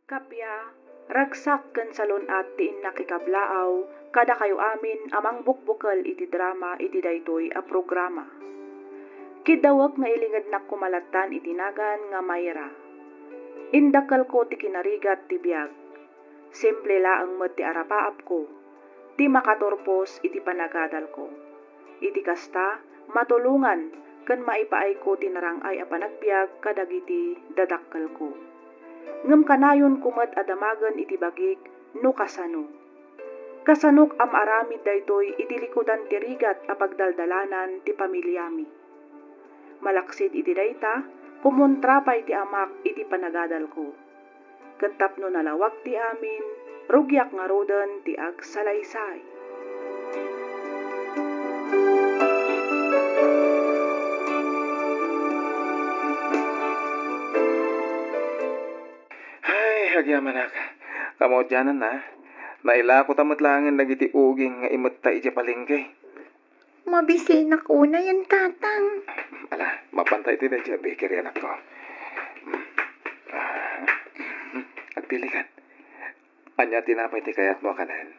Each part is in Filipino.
Kapya, ragsak ken salon at tiin nakikablaaw, kada kayo amin amang bukbukal iti drama iti daytoy a programa. Kidawak nga ilingad na kumalatan itinagan nga mayra. Indakal ko ti kinarigat ti biyag. Simple laang met ti arapaap ko. Ti makatorpos iti panagadal ko. Iti kasta, matulungan, ken maipaay ko ti narangay a panagbiag kadagiti dadakkel ko. Ngem kanayon kumet adamagen iti bagik no kasano. Kasanok am aramid daytoy iti likudan ti rigat a pagdaldalanan ti pamilyami. Malaksid iti dayta, kumontra pa iti amak iti panagadal ko. Ketapno nalawag ti amin, rugyak nga roden ti agsalaysay. Ay, agyaman ak. Kamot dyanan na. Naila ko tamot langin nagiti uging nga imot ta iti palengke. Mabisi na ko na yan, tatang. Ala, mapantay ti na dya, bakery anak ko. Agpili kan. Anya tinapay ti kayat mo kanan.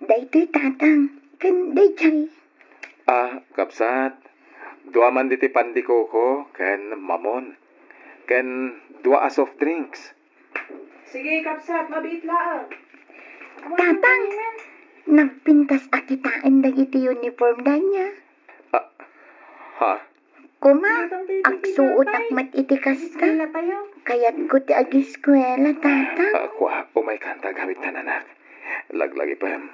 Daytoy, tatang. Kan dayjay. Kapsat. Dua man diti pandiko ko, ken mamon. Ken dua a soft drinks. Sige, kapsat, mabit laang. Tatang, nagpintas akitaan dagiti uniform da niya. Ha? Kuma, agsuot akmat iti kasta. Kayat ko ti agiskwela, tatang. Kuha, umay kanta gamit na nanak. Laglagi pa yan.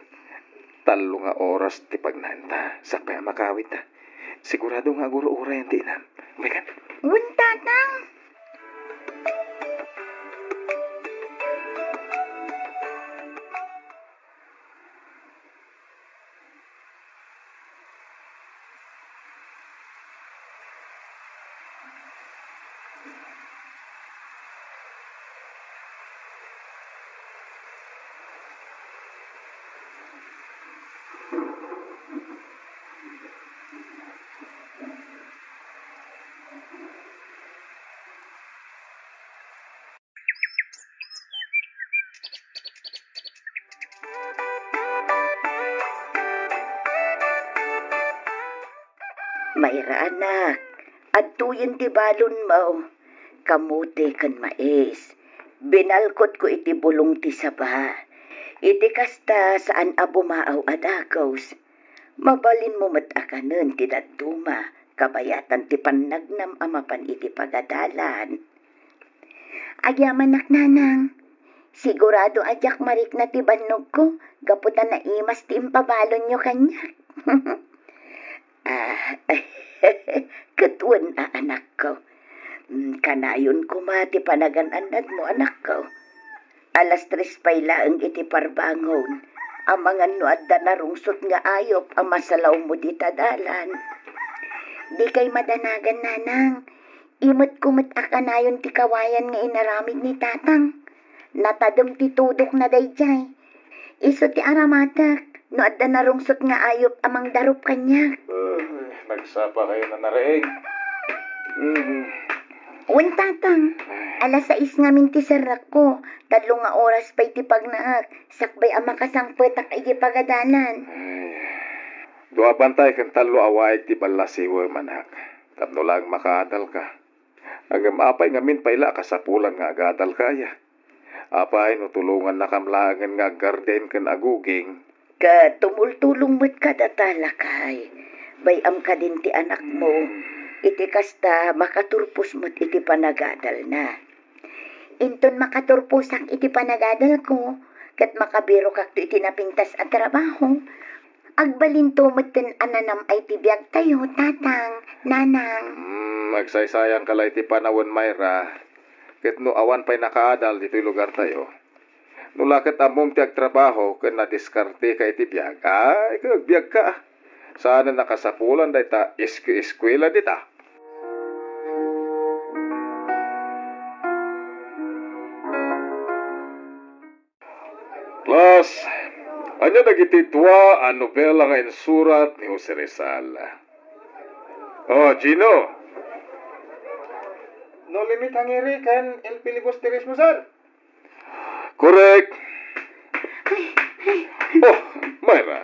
Talo nga oras ti pagnanta. Sakpay makawit ta. Sigurado nga guro-ura yan ti inam. Umay kan. Un, tatang. Mayra anak, adtuyen ti balon mo. Kamuti kan mais. Binalkot ko iti bulong ti saba. Iti kasta saan abumaaw adakaws. Mabalin mo matakanen ti daduma. Kabayatan ti pannagnam amapan iti pagadalan. Agyaman nak nanang. Sigurado ajak marik na ti bannog ko. Gaputan na imas ti impabalon nyo kanya. Ketuan anak ko. Kanayon ko mati panagananad mo anak ko. Alas 3 pay laeng iti parbangon. Amangan no adda na rungsot nga ayop ang masalaw mo di tadalan. Di kay madanagan nanang. Imot kumot akanayon ti kawayan nga inaramid ni tatang. Natadong ti tudok na dayjay. Iso ti aramatak. No adda na rungsot nga ayop amang darup kanya. Nagsapa kayo na nareeng. Un tatang, alas 6 nga minti sarak ko. 3 nga oras pa'y ti pagnaak. Sakbay ang makasangpetak iti pagadanan. Dua bantay kang talo away ti balasiwa manak. Tapno lang makaadal ka. Agam apay ngamin payla kasapulan nga agadal kaya. Apay no tulungan na kamlangan nga garden kan aguging. Ka tumultulong mo't kadatalakay. Bayam ka din ti anak mo. Iti kasta makaturpos mo't iti panagadal na. Inton makaturpusak iti panagadal ko, kat makabiro kak to iti napintas at trabaho. Agbalinto mo't ten ananam ay tibiyag tayo, tatang, nanang. Magsaysayang kalay ti panawon Mayra. Ket no awan pa'y nakaadal dito'y lugar tayo. Nulakat among ti agtrabaho ken nadiskarte kay ti biyag. Ay, kagbiyag ka. Sana nakasapulan dayta eskwela dita. Plus, anya dagiti tua a nobela nga insurat ni Jose Rizal. Oh, Gino. No limit ang iri kan el filibusterismo, sir. Correct. Oh, Myra.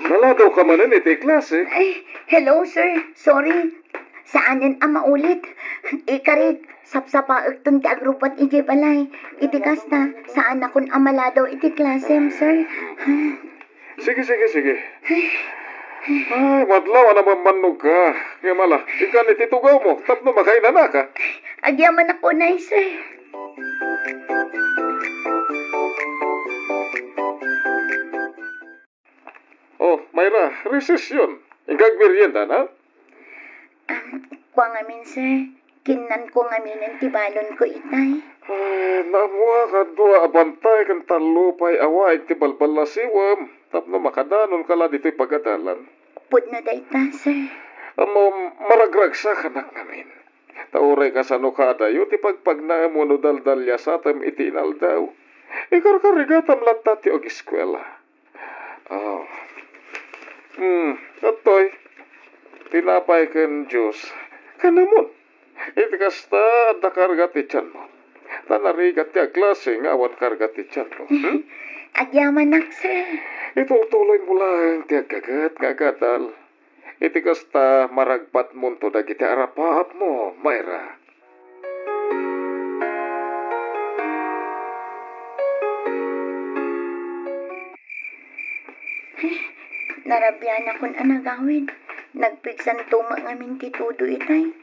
Naladaw ka man iti klase. Ay, hello, sir. Sorry. Saanin ang maulit? Ikarig, sapsapaag tun ti agrupat iti balay. Iti kasta, saan akong amala daw iti klasem, sir? Sige. Ay, madlaw naman manog ka. Kaya mala, ikan iti tugaw mo. Tapno makainan na ka. Agyaman ako na, sir. Oh, Myra, resesyon. Ingkag merienda na? Kwa ngamin, sir. Kinan ko ngamin ang tibalon ko itay. Ay, namuha ka dua abantay kan talupay away ti balbal na siwam. Tapno makadanon kala dito'y pagadalan. Pud na dayta, sir. Amo, maragragsa ka na ngamin. Tauray ka sa nukada yu, ti pagpagna mo no daldalya sa tam itinal daw. Ikarkarigatam latat ti og eskwela. Oh. Atoy, tinapay ken Diyos. Kanamon, iti kasta da karga ti tiyan mo. Tanarigat ti aklase nga awan karga ti tiyan mo. Agyaman nak, sir. Itutuloy mo lang ti agagat nga agadal. Iti kasta maragpat mo to dagiti arapaap mo, Myra. Narabyan akong anagawin. Nagpigsan tuma ngamin ti tudo itay.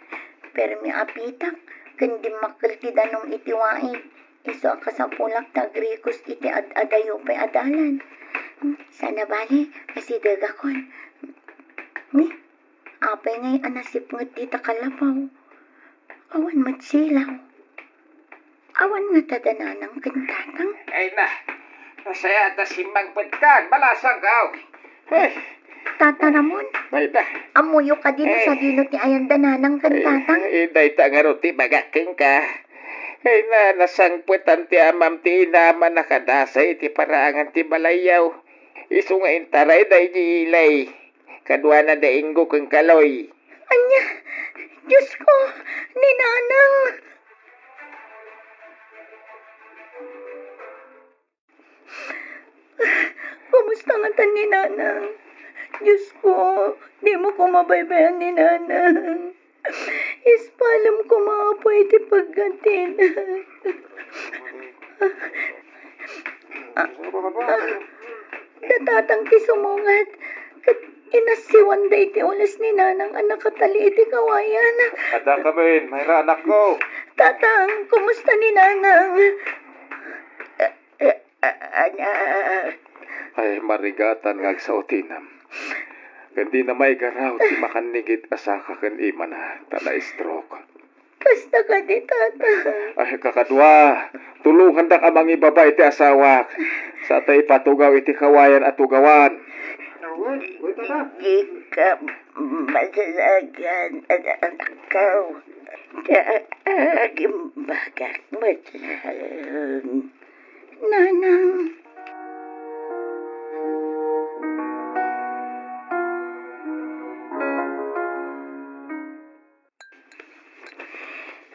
Pero mi apitak, kundi makal ti danom iti waig. Iso ang kasapulak tagrikos iti adayo pa'y adalan. Sana bali, kasidag akon. Ni, apay ngay anasip nga ti takalapaw. Awan matsilaw. Awan nga tadananang kantatang. Ay na, masaya ta si Magpagkan, malasang ka. Hey, Tata namon, may na. amuyo ka din sa dino ti ayan dananang kantatang. Inday ta nga ti magaking ka. Ay na, nasangputan ti amam ti inaman nakadasay ti parangan ti balayaw. Isu nga intaray day di ilay. Kadwa na dainggo kang kaloy. Anya, Diyos ko, ninanang. Kumusta nga tan ni Nanang? Diyos ko, di mo ko mabaybayan ni Nanang. Ispalam ko maapoy ti paggatin. Natatang ti sumungat. Kat inasiwan day ti ulas ni Nanang anak katali iti kawayan. Ada kami, Myra, anak ko. Tatang, kumusta ni Nanang? Anak. Ay, marigatan nga sa utinam. Kandi na may garaw, ti makanigit asaka ken ima na, tala stroke. Basta ka di, tatang. Ay, kakadwa, tulungan da ka mga ibaba iti asawak. Sa tay patugaw iti kawayan at tugawan. Di ka masalagan, anak ko. Bagak mo dyan. Nanang.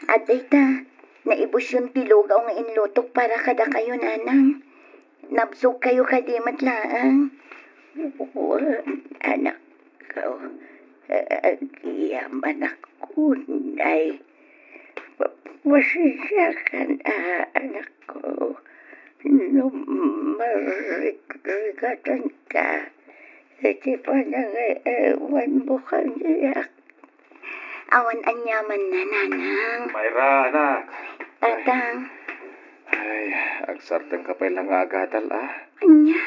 Atayta, naibos yung tilugaw nga inlutok para kada kayo, Nanang. Nabsog kayo kadimat laang. Anak ko, yaman ako, Nay. Pasensya ka na, anak ko. Marigatan ka. Iti pa nang-ewan mo kanyak. Awan anyaman na, Nanang. Myra, anak. Tatang, Ay, agsartang ka pa lang agadal, ah. anya,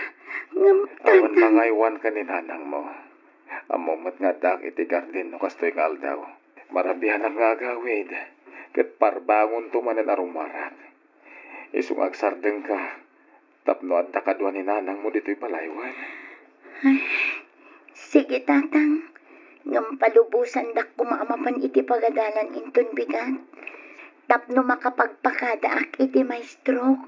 ngam, Awan tatang. mangaywan ka ni nanang mo. Amumat nga dak iti garden no kastoy nga aldaw. Marabihan ang nga agawid. Kat parbangon tumanan arumarak. Isung agsardeng ka. Tapno at takadwa ni nanang mo dito'y palaywan. Sige, tatang. Ngam palubusan dak kumaamapan iti pagadalan inton bigat. Tapno makapagpakadaak iti may stroke.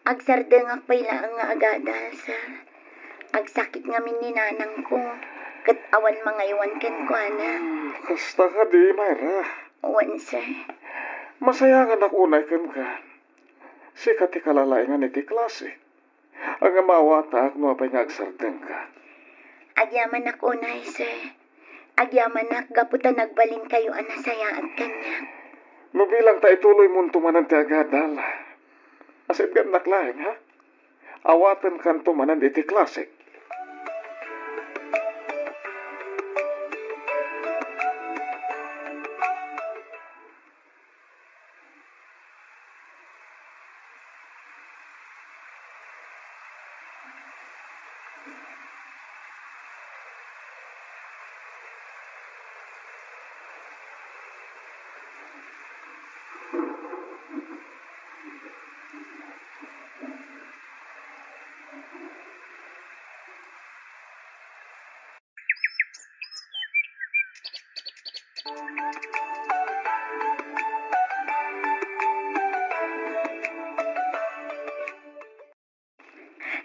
Agsardeng akpay laang nga agadal, sir. Agsakit nga min ni nanang ko. kat awan mga iwan ken ko, anak. Kasta ka di, Myra. Wan, sir. Masayangan ako unay kan ka. Sikat ti kalalaingan iti klase. Ang amawata no apay nga agsardeng ka. Agyaman ako, nay, sir. Agyaman nak, gaputan nagbalin kayo anasayaan kanya. No bilang ta ituloy mo tumanan ti agadal. Asit gan naklaing, ha? Awatan kan tumanan iti klase.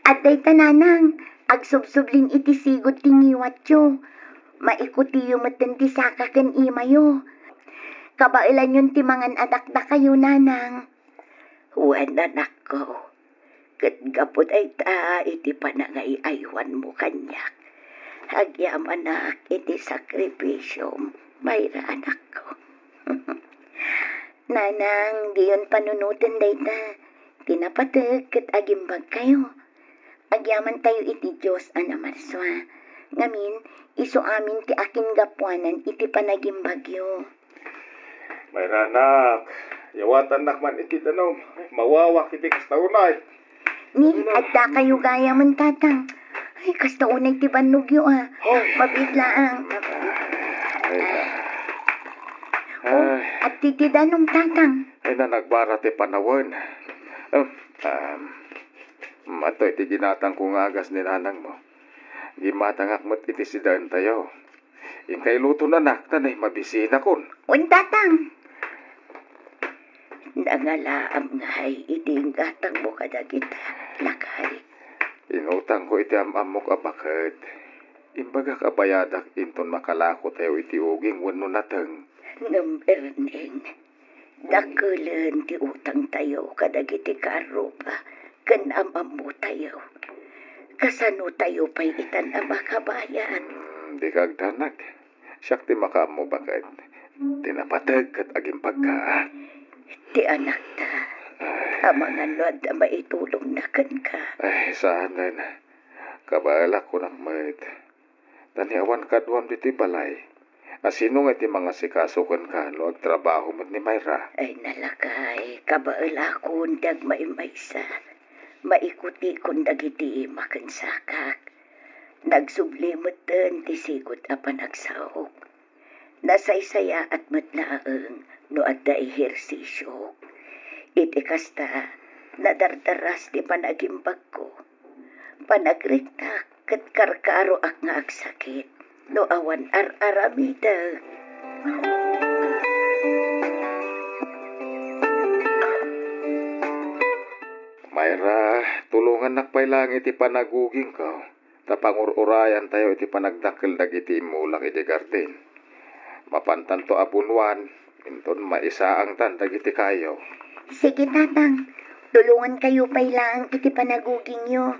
Atay tananang, agsubsublin iti sigot tingiwat yo. Maikuti yo matenti saka ken imayo. Kabailan yun ti mangan adakda kayo, nanang. Wan, anak ko. Kat gapot ay ta iti panangay aywan mo kanyak. Hagyam anak iti sakripisyo, Mayra anak ko. Nanang, diyon panunutin dayta. Tinapatag kat agimbag kayo. Agyaman tayo iti Diyos, Ana Marswa. Ngamin, iso amin ti akin gapuanan iti panagimbagyo. Mayra anak, yawatan nakman iti tanong. Mawawak iti kastaunay. Ni, adda kayo gaya man tatang. Ay, kastaunay ti banugyo Mabiglaang. At titidanong tatang. Ay na nagbara ti panawon. Matoy ti ginatang kong agas ni nanang mo. Gimatangak mo't iti sidan tayo. Yung kay luto na tanay mabisina kun. Un tatang. Nangalaam ngay iti gatang mo kada kita. Lakay. Inutang ko iti amamok abakad. Imbaga kabayadak inton makalako tayo iti uging wano nateng. Ngamberning. Dakulan ti utang tayo kada iti karupa. Kan amam mo tayo. Kasano tayo pa'y itan ama kabayan. Di kagtanak. Siyak ti makaam bakit. Tinapatag kat aging pagka. Ti anak ta. Amangan no at maitulong na kan ka. Ay, saanan. Kabalak ko ng mayt. Taniawan kaduan diti balay. Asino nga ti mga sikasukan ka no agtrabaho mo ni Mayra. Ay nalakay. Kabaala ko dag maimaysa. Maikuti kung dagiti makansakak. Nagsublimatan ti sigot a panagsahok. Nasaysaya at matlaang no adda ehersisyo. Iti kasta, nadardaras ti panagimbag ko. Panagrikta kat karkaro ak nga agsakit. No awan ar-aramida. Mayra, tulungan nakpay lang iti panaguging ka. Tapangururayan tayo iti panagdakil dagiti imulak iti garden. Mapantanto abunwan, inton maisaang tan dagiti kayo. Sige tatang, tulungan kayo pay lang iti panaguging nyo.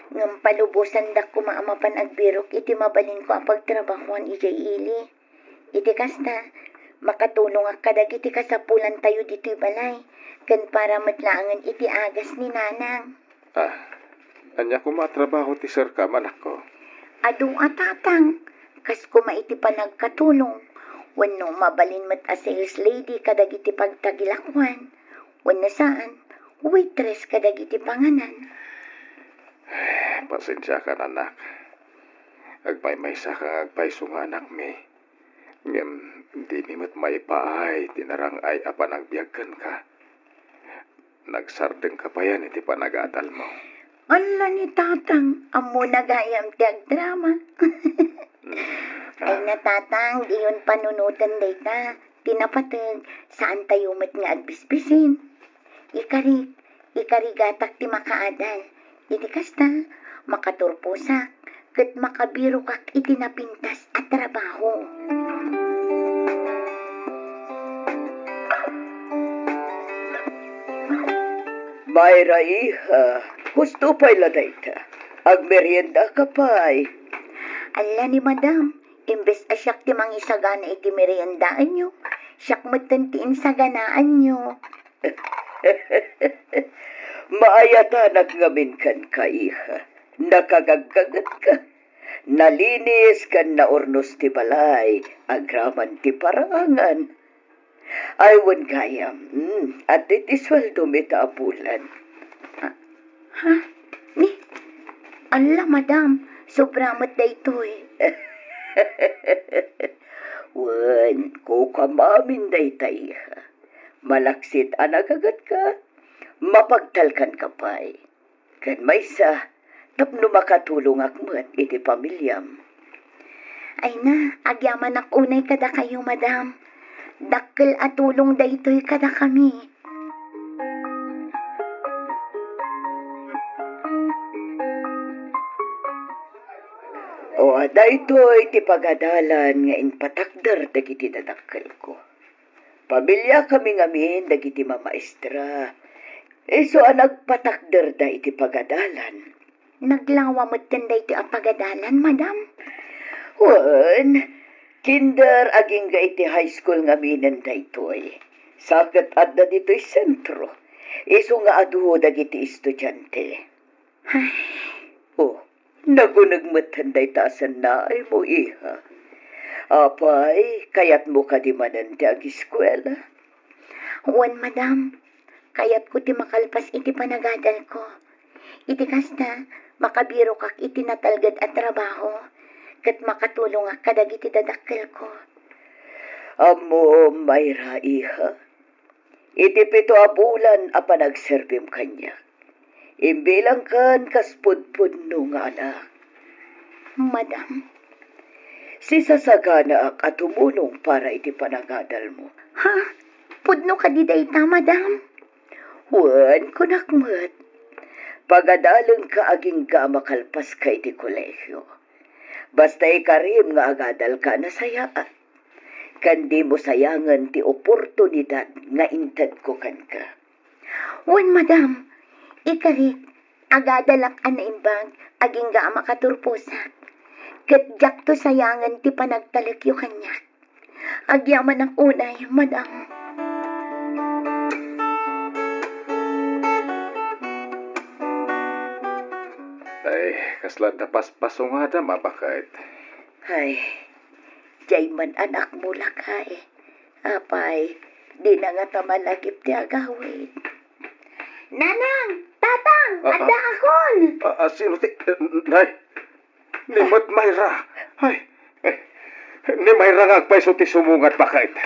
Ngam palubusan dak kumaamapan agbirok iti mabalin ko ang pagtrabahuan iti ili. Iti kasta, makatulong ak kadag iti kasapulan tayo dito'y balay. Kan para matlaangan iti agas ni nanang. Anya ko matrabaho ti sir ka manak ko. Adu tatang, kas kuma iti panagkatulong. Wano mabalin mat a sales lady kadag iti pagtagilakwan. Wano saan, waitress kadag iti panganan. Pasensya ka anak. Agpay-maysa ka agpayso nga anak mi. Ngem, di mi mat maipaay, tinarang ay apanagbiagkan ka. Nagsardeng ka pa yan iti panagadal mo. Ala ni tatang, amo nagayam ti agdrama. Ay na tatang, diyon panunutan dayta. Tinapatag, saan tayo mat nga agbisbisin. Ikarigatak ti makaadal. Iti kasta, makaturpusak, ket makabiro kak iti napintas at trabaho. Mayra iha, gusto pa'y ladayta. Agmerienda ka pa'y. Ala ni madam, imbes asyak ti mangisagana iti meriendaan nyo, siyak matantiin saganaan nyo. Maayatanak ngamin kan ka iha, nakagagkagat ka. Nalinis kan na ornos ti balay, agraman ti parangan. Aywan kayam, at iti sweldo mita apulan. Ha? Ni? Ala, madam, sobramat da ito eh. Wan, kukamamin da itay. Malaksit anagagat ka, mapagtalkan ka pa'y. Kan may sa, tapno makatulong akmat iti pamilyam. Ay na, agyaman ak unay kada kayo, madam. Dakkel at tulong da ito'y kada kami. O ada ito'y ti pagadalan nga inpatakder dagiti dadakkel ko. Pamilya kami ngamin dagiti mamaestra. Iso nagpatakder da iti pagadalan. Naglawa mo da iti pagadalan, madam? Wan, kinder aging ga iti high school ngamin da ito'y. Sakit adda dito'y sentro. Iso nga aduho dagiti estudyante. Ay. Oh, nagunagmatan da itasan na ay mo iha. Apay, kayat mo ka di manan ti ag-eskwela? Wan, madam. Kayat ko ti makalpas iti panagadal ko. Iti kasta, makabiro kak iti natalgad at trabaho. Kat makatulong ak kadagiti dadakkel ko. Amo, Mayra, iha. Iti 7 a bulan a panagserbim kanya. Imbilang kan kaspudpud no nga anak. Madam, si sasagana ak at tumulong para iti panagadal mo. Ha? Pudno ka di dayta, madam? Wan, kunakmat. Pagadalang ka aging ka makalpas ka iti kolehyo. Basta ikarim nga agadal ka na sayaan. Kandi mo sayangan ti oportunidad nga intad ko kan ka. Wan, madam. Ikarit, agadalak anaimbang aging ga makaturpusak. Ket jak to sayangan ti panagtalekyo kanya. Agyaman ang unay, madam. Ay, kaslan na paspaso nga da mabakait. Ay, jay man anak mo lakay. Apay, di na nga tamalagip ti agawin. Nanang! Tatang! Anda akon! Sino ti? Nay! Ni Mayra! Ay! Ni Mayra nga agpaiso ti sumungat bakait.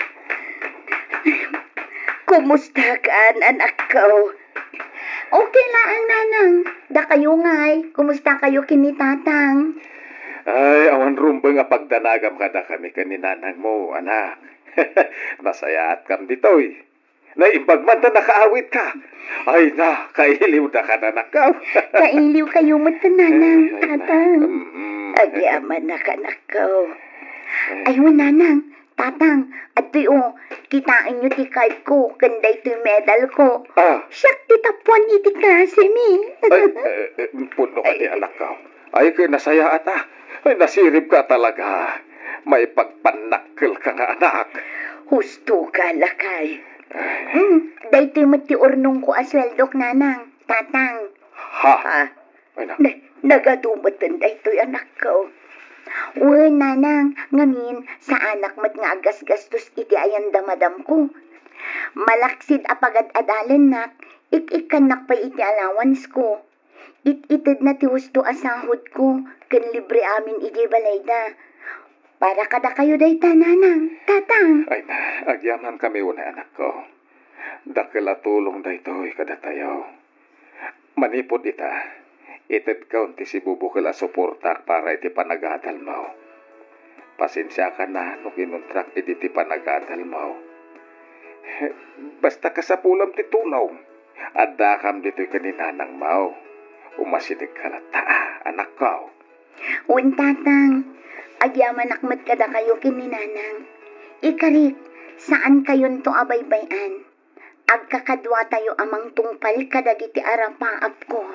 Kumusta kaan, anak ko? Okay lang, nanang. Da kayo nga'y. Kumusta kayo kini tatang? Ay, awan rumba nga pagdanagam kada kami kaninanang mo, anak. Nasayaat kam ditoy. Naimbag man na nakaawit ka. Ay na, kailiw na ka na nakaw. Kailiw kayo mo nanang, tatang. Agyaman na ka nakaw. Ayun, nanang. Tatang, at o, kitain nyo ti kahit ko, ganda ito yung medal ko. Siyak ti tapuan iti klase mi. Puno ka di anak ka. Ay, kaya nasaya ata. Ay, nasirip ka talaga. May pagpanakkel ka nga anak. Husto ka, lakay. Dahito yung mati urnong ko asweldok, nanang. Tatang. Ha? Ay, na. Nagadumatan dahito yung anak ko. Uy, nanang, ngamin, sa anak mat nga agas-gastos iti ayan damadam ko. Malaksid apagad-adalan nak, ik-ikanak pa iti allowance ko. It-itid na ti husto asahod ko, kan libre amin iti balayda. Para kada kayo dayta, nanang, tatang. Ay na, agyaman kami una anak ko. Dakila tulong daytoy kada tayo. Manipod ita. Itid kaunti si bubukil a suportak para iti panagadal mo. Pasensya ka na no kinuntrak iti panagadal mo. Basta kasapulam ti tunaw. Adda kam dito'y kaninanang mo. Umasinig ka na taa, anak ko. Tatang, agyaman akmat kada kayo kininanang. Ikarit, saan kayon to abaybayan? Agkakadwa tayo amang tungpal kadagiti arapaap ko.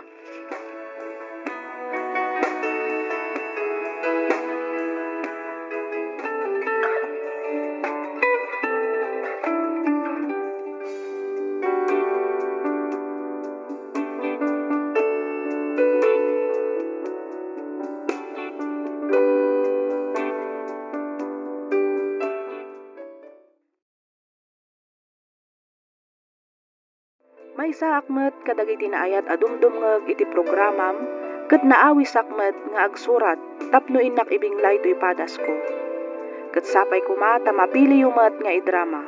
May sakmet kadagiti naayat adumdumngeg iti programam ket naawi sakmet nga agsurat tapno innak ibinglay toy padas ko. Ket sapay kuma ta mapili yumet nga idrama.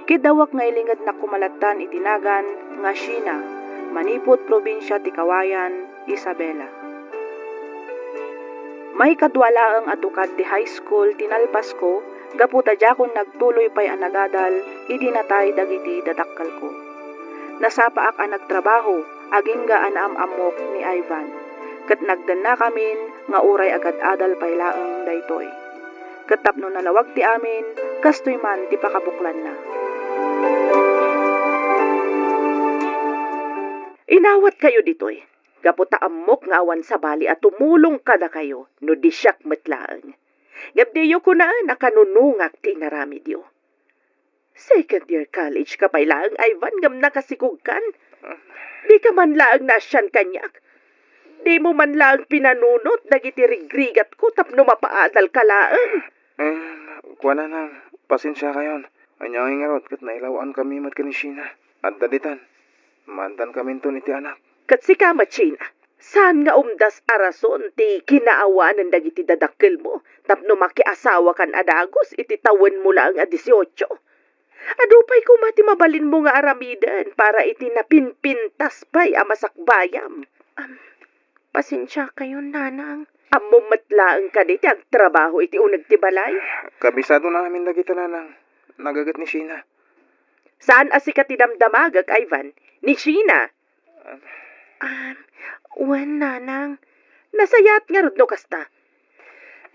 Kidawak nga ilinged na kumalatan itinagan nga Sheena, Manipot probinsya ti Kawayan, Isabela. May kadwalaang atukad ti high school tinalpas ko gapu ta jakon nagtuloy pay anagadal idinatay dagiti dadakkal ko. Nasapaak ang nagtrabaho, aging ga anaam-amok ni Ivan. Kat nagdan na kamin, nga uray agad adal pailaang daytoy. Kat tapno nalawag ti amin, kastoy man ti pakabuklan na. Inawat kayo ditoy. Gaputa amok nga awan sa bali at tumulong kada kayo, no di siyak metlaang. Gabdiyo ko na nakanunungak ti naramidyo. Second year college ka pa lang, Ivan, ngam nakasigugkan. Di ka man lang nasyan kanyak. Di mo man lang pinanunot, dagiti rigrigat ko, tapno mapaadal ka lang. Kuha na nang, pasensya kayon. Anyang ingarot, kat nailawaan kami mat kanisina. At daditan, mandan kami to niti anak. Kat si Kamachina, saan nga umdas arason ti kinaawanan dagiti dadakkel mo, tapno makiasawa kan adagos, iti tawen mo lang a 18. Adupay ko mati mabalin mo nga aramidan para iti napinpintas pa'y amasakbayam. Pasensya kayo, nanang. Amo matlaang ka diti agtrabaho iti unag ti balay. Kabisado namin lagi tananang. Nagagat ni Sheena. Saan asikat tinamdamagag, Ivan? Ni Sheena? Wan, nanang. Nasayat nga rod no kasta.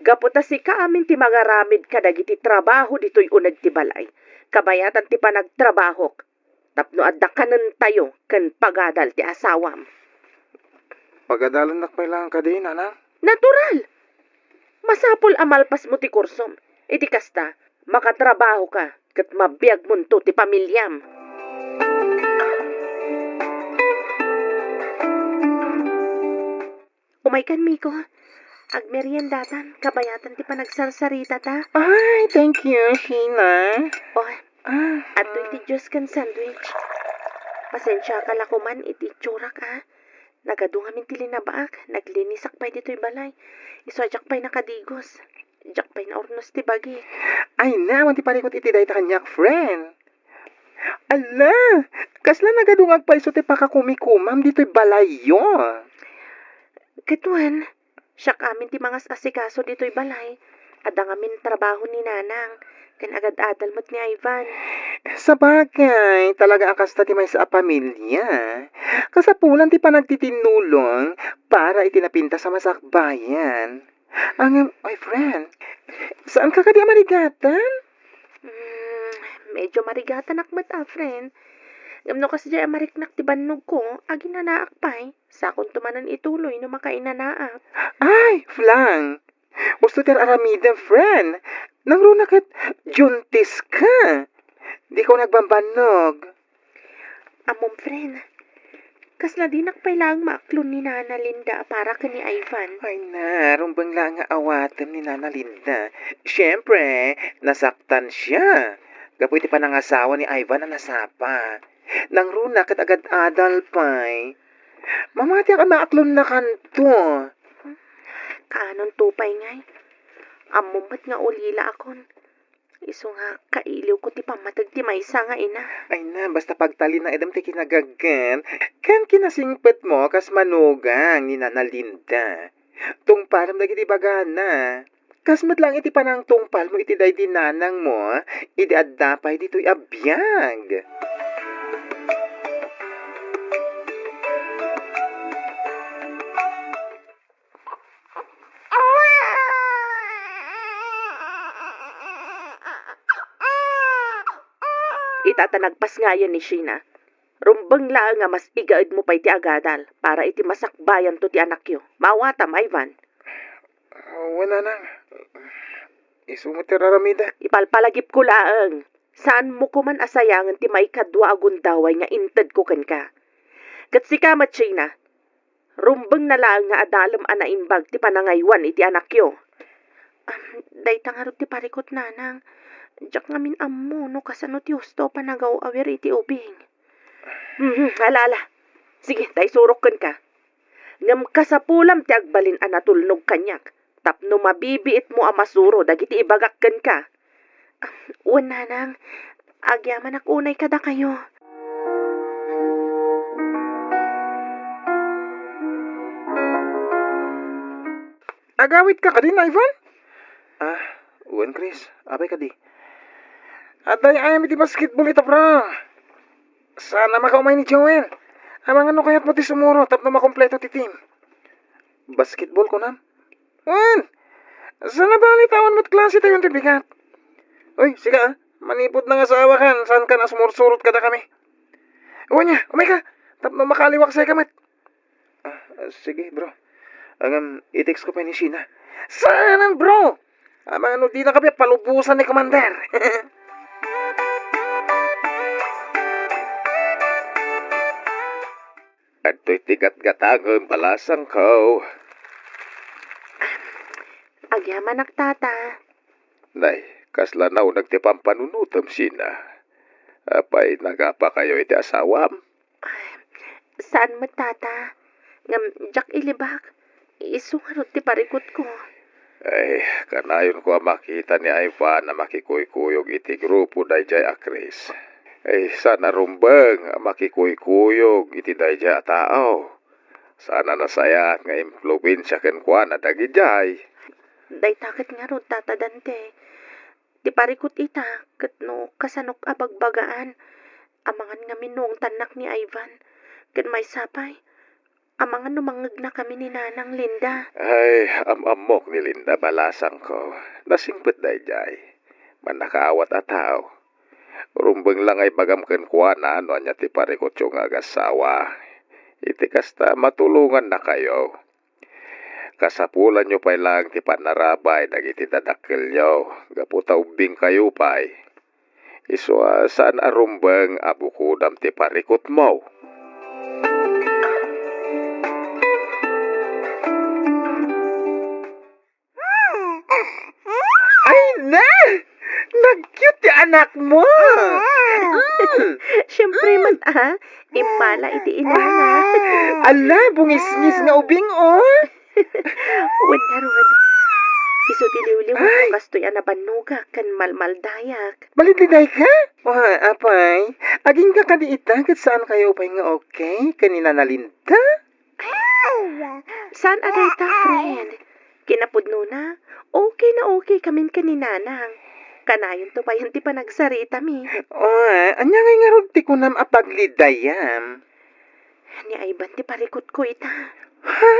Gaputa si kaamin ti mga ramid ka dagiti trabaho dito'y unag ti balay. Kabayatan ti panagtrabahok. Tapno adda kanan tayo ken pagadal ti asawam. Pagadalan nakpailangan ka din, anak. Natural! Masapol amalpas mo ti kursom. Iti kasta, makatrabaho ka ket mabiyag mo to ti pamilyam. Umaykan, Miko. Agmeryendatan, kabayatan ti panagsarsarita ta. Ay, thank you, Sheena. Oh, ato'y ti Diyos kan sandwich. Pasensya ka lakuman iti tsurak ha. Nagadungamin ti linabaak, naglinisak pa'y dito'y balay. Iso pa'y nakadigos. Jak pa'y na ornos ti bagi. Ay naman ti parikot iti day ta kanyak, friend. Ala, kasla nagadungag pa iso ti pakakumikumam dito'y balay yo. Kituan, siya amin ti mga asikaso dito'y balay. Adang amin trabaho ni nanang. Kan agad adal mo't ni Ivan. Sa bagay, talaga ang kasta ti may sa pamilya. Kasapulan ti panagtitinulong para itinapinta sa masakbayan. Ay friend, saan ka kadi marigatan? Medyo marigatan akmat friend. Gamno kasi dyan mariknak ti bannog ko, agi nanaak pa'y. Sakon tumanan ituloy no makainanaak. Ay, flang. Gusto ti aramida, friend. Nangruna kat juntis ka. Di ko nagbambanog. Amom, friend. Kasla di nakpailang maaklon ni Nana Linda para ka ni Ivan. Ay na, rumbang lang nga awatan ni Nana Linda. Siyempre, nasaktan siya. Gapoy ti panangasawa ni Ivan na nasapa. Nangruna kat agad adal pa'y. Mamati ka maaklon na kanto. Kaanon tupay ngay. Amumat nga ulila akon. Iso nga kailiw ko ti pamatag ti maysa nga ina. Ay na, basta pagtali na edam ti kinagagan. Kan kinasingpet mo kas manugang ni Nana Linda. Tungpalam na iti bagana. Kasmat lang iti panang tungpal mo iti day dinanang mo. Iti addapay dito'y abiyag. Itata nagpas nga yan ni Sheena. Rumbang lang nga mas igaid mo pa iti agadal para iti masakbayan to ti anak yo. Mawatam, Ivan. Wala nang. Isumot ti raramida. Ipalpalagip ko laang. Saan mo ko man asayangan ti may kadwa agundaway nga inted ko ken ka. Kat si kamat, Sheena. Rumbang na lang nga adalam anaimbag ti panangaywan iti anak yo. Day tangarot ti parikot nanang. Diyak ngamin ammo no kasano ti husto panagaw awer iti ubing. Alala. Sige, day surok ka. Ngam kasapulam ti agbalin anatulnog kanyak. Tapno mabibiit mo amasuro dagiti ibagak ka. Una nang, agyaman akunay kada kayo. Agawit ka din, Ivan? Uwan, Chris. Abay ka di. Aday ayam iti basketball ita, bro. Sana makaumay ni Joel. Amang ano kaya't mo ti sumuro tapno makompleto ti team. Basketball ko nam. Uwan! Sana balitawan mo't klase tayo ti bigat. Uy, siga manipod na nga sa awakan. Saan ka na sumursurot kada kami? Uwan niya, umay ka. Tapno makaliwak sa'y kamat. Sige, bro. I-text ko pa ni Sheena. Sana, bro! Amang ano di na kami palubusan ni Commander. At to'y tigat-gatangon balasang ko. Agyaman tata. Nay, kaslanaw nagtipampanunutom Sheena. Apay nagapa kayo iti asawam. Saan mo tata? Ngam, jak ilibak. Isungarot ti parikot ko. Ay, kanayon ko makita ni Ivan na makikuykuyog iti grupo dayjay a Chris. Ay, sana rumbang makikuykuyog iti dayjay a tao. Sana nasayat nga impluwensya ken kwa na dagijay. Day takit nga rod tata Dante. Ti parikot ita, kat no kasanok abagbagaan. Amangan nga minong tanak ni Ivan. Kat may sapay. Amangan numangag na kami ni Nanang Linda. Ay, amok ni Linda balasang ko. Nasingpet dayjay. Manakaawat a tao. Rumbang lang ay bagam ken kwa na ano anya ti parikot yung agasawa. Iti kasta matulungan na kayo. Kasapulan nyo pa'y lang ti panarabay dagiti dadakkel nyo. Gaputa ubing kayo pa'y. Iswa saan arumbang abukudam ti parikot mo. Ay na! Nag-cute ti anak mo! Siyempre man impala iti inana. Ala, bungis-ngis nga ubing, oh! Wad nga rod. Iso tiliw-liw Ay! mo kastoy anabanuga kan malmaldayak. Balitiday ka? Apay, aging ka kadiita, kat saan kayo pa'y nga okay? Kanina na Linda? Saan aday ta, friend? Kinapudno na? Okay kamin kaninanang. Kanayon to pa ti panagsarita mi. Anya nga rod ti kunam apaglidayam. Ni Ivan ti parikot ko ita. Ha?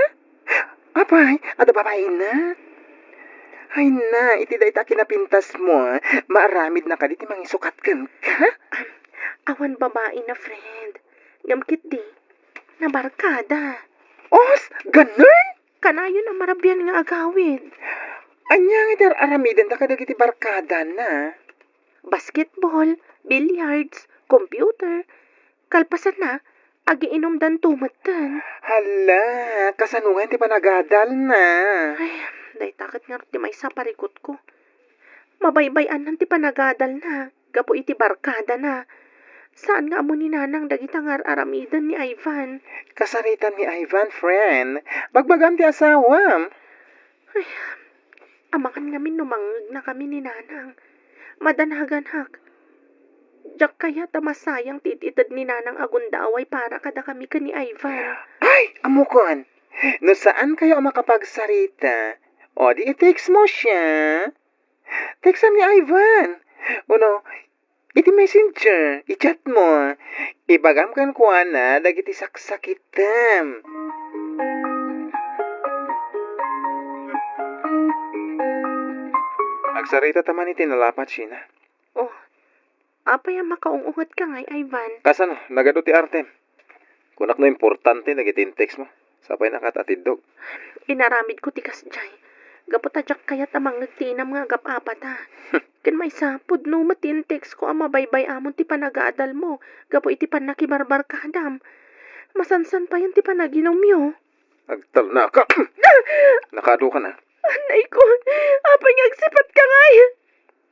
Apay, ada babae na? Ay na, iti day ta kinapintas mo, maaramid na ka di ti mangisukat kan ka? Awan babae na, friend. Ngamkit di. Nabarkada. Os, ganun? Kanayon na marabyan nga agawid. Anya nga dar aramidan da kadagiti barkada na. Basketball, billiards, computer. Kalpasan na, agiinom dan tumatan. Hala, kasanungan ti panagadal na. Ay, day takot nga ti may saparikot ko. Mabaybayan ti panagadal na. Gapo iti barkada na. Saan nga amo ni Nanang dagitangar aramidan ni Ivan? Kasaritan ni Ivan, friend. Bagbagam ti asawam. Ay, amangan ngamin numangag na kami ni Nanang. Madanhagan-hak. Diyak kaya tamasayang tititad ni Nanang agundaway para kada kami ka ni Ivan. Ay, amukon. No saan kayo makapagsarita? O, di i-text mo siya. Text ni Ivan. Uno, iti messenger, i-chat mo. Ibagam kan kuha na, dagiti saksakitam. Agsarita taman iti nalapat, Sheena. Oh, Apay ang makaungungat ka ngay, Ivan. Kasan, nagado ti Artem. Kunak no importante, nagitin-text mo. Sapay nakatatidog. Inaramid ko tikas jay. Gapotadyak kayat amang nagtinam nga gapapata. Ken may sapod no matintext ko ang mabaybay amon ti panagaadal mo. Gapo iti panakibarbar ka, Adam. Masansan pa yan ti panaginom yo. Agtal na ka. Nakado ka na. Anay ko, apay ngagsipat ka ngay.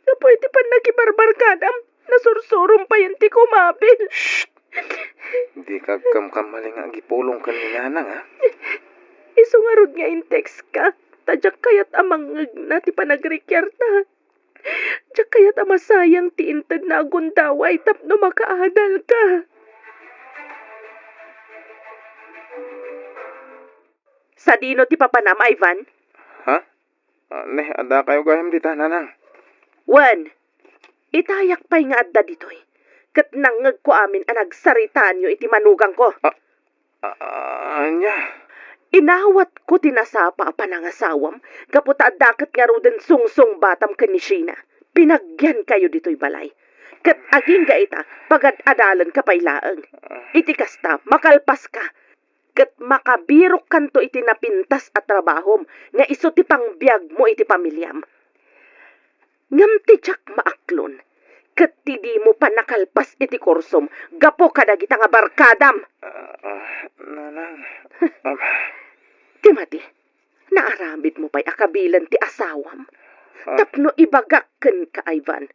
Gapo iti panakibarbar ka, Adam. Nasursurong pa yan ti kumabil. Hindi ka kamkamaling ang gipulong ka ni Nanang, ha? Isungarod nga in text ka. Tadyak kayat amang na ti panagrekyarta. Tadyak kayat amasayang ti intad na agundaway tapno makaadal ka. Sa dino ti papanam, Ivan? Ha? Ada kayo gayam dita, Nanang. Wan, itayak pa'y nga adda ditoy. Kat nangag ko amin ang nagsaritaan nyo iti manugang ko. Anya? Inawat ko tinasapa a panangasawam, kaputa dakat nga ruden sungsong batam ken ni Sheena. Pinagyan kayo dito'y balay. Kat aging ga ita, pagad adalan ka pailaang. Iti kasta, makalpas ka. Kat makabirok kanto iti napintas at trabahom, nga iso ti pangbiag mo iti pamilyam. Ngam ti tiyak maaklon, kat ti di mo pa nakalpas iti kursom, gapo kadagita nga barkadam. Nanang. Timati, naaramid mo pa'y akabilan ti asawam. Tapno ibagakken ka, Ivan.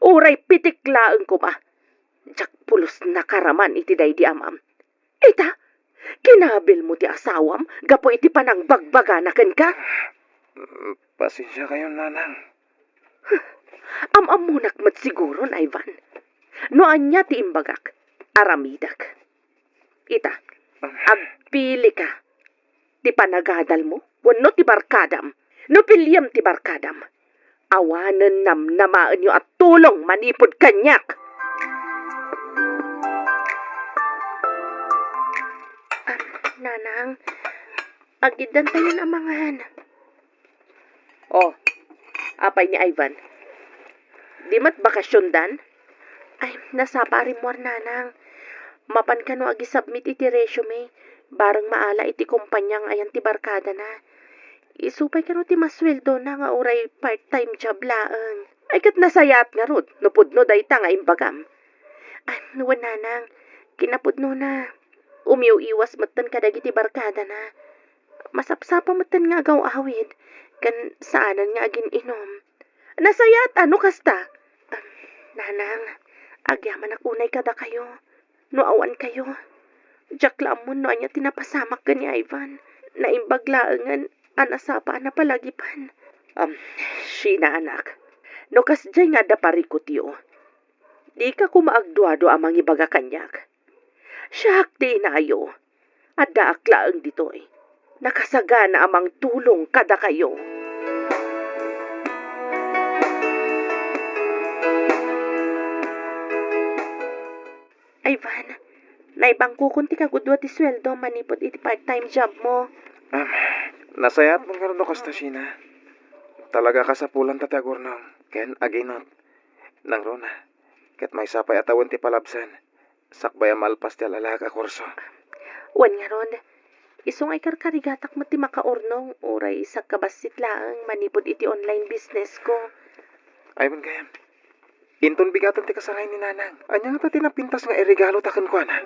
Uray pitiklaan ko ba? Jak pulos nakaraman iti day di amam. Ita, kinabil mo ti asawam, gapo iti panang bagbaganaken ka? Pasensya kayo, Nanang. Amamunak mat siguro, Ivan. No anya ti imbagak, aramidak. Ita, agpili ka. Ti panagadal mo, wano ti barkadam. No pilyam ti barkadam. Awanan namnamaan nyo at tulong manipod kanyak. Nanang, agidan tayo ng amangan. Oh, apay ni Ivan. Di mat bakasyon dan? Ay, nasapa rin mo, Nanang. Mapan ka no agi-submit iti resume. Barang maala iti kumpanyang ayan ti barkada na. Isupay ka no ti masweldo na nga uray part-time job laang. Ay kat nasayat nga rod, nupudno day ta nga imbagam. Ay, nuwan, Nanang, kinapudno na. Umiw-iwas matan kadag iti barkada na. Masapsapa matan nga agaw awid, kan saanan nga agin inom. Nasayat, ano kasta? Nanang, agyaman akunay kada kayo. No awan kayo. Jack lamon no anya tinapasamak ka ni Ivan. Naimbaglaangan, anasapa na palagipan. Sheena anak. No kasjay nga da parikot yo. Di ka kumaagduado amang ibaga kanyak. Siyak di inayo. Adda aklaang ditoy. Nakasagana amang tulong kada kayo. Ivan, naibangko kunti ka gudwa ti sweldo manipod iti part-time job mo. Nasayat mo nga rin kasta, Sheena. Talaga ka sa pulang tatagor nang. Ken aginot. Nang rona. Ket may sapay atawan ti palabsan. Sakbay malpas ti alalaga kurso. Wan nga ron, isungay karkarigatak mo ti makaurnong uray sa kabasit laang manipod iti online business ko. Ay man gayam. Inton bigatan ti kasangay ni Nanang. Anya nga ta tinapintas nga irigalo taken ko na.